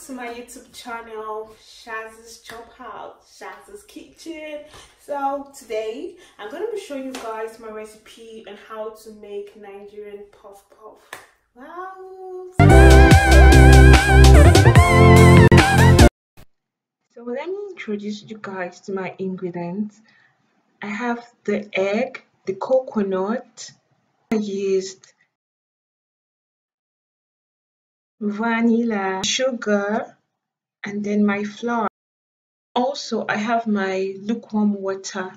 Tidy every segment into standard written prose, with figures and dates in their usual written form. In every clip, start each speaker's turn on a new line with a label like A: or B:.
A: to my YouTube channel, Shazy'S Chophouse, Shazy'S Kitchen. So today I'm going to be showing you guys my recipe on how to make Nigerian puff puff. Wow! So let me introduce you guys to my ingredients. I have the egg, the coconut, yeast, vanilla, sugar, and then my flour. Also, I have my lukewarm water.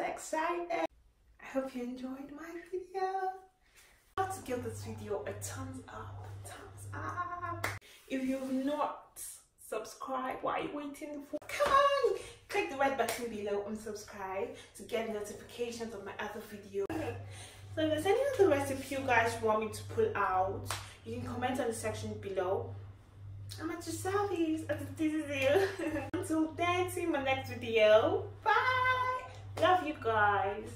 A: Excited. I hope you enjoyed my video. How to give this video a thumbs up, if you've not subscribed, what are you waiting for? Come on, click the red button below and subscribe to get notifications of my other videos. So if there's any other recipe you guys want me to pull out, you can comment on the section below. I'm at your service. This is you. Until then, see you in my next video. Bye. Love you guys.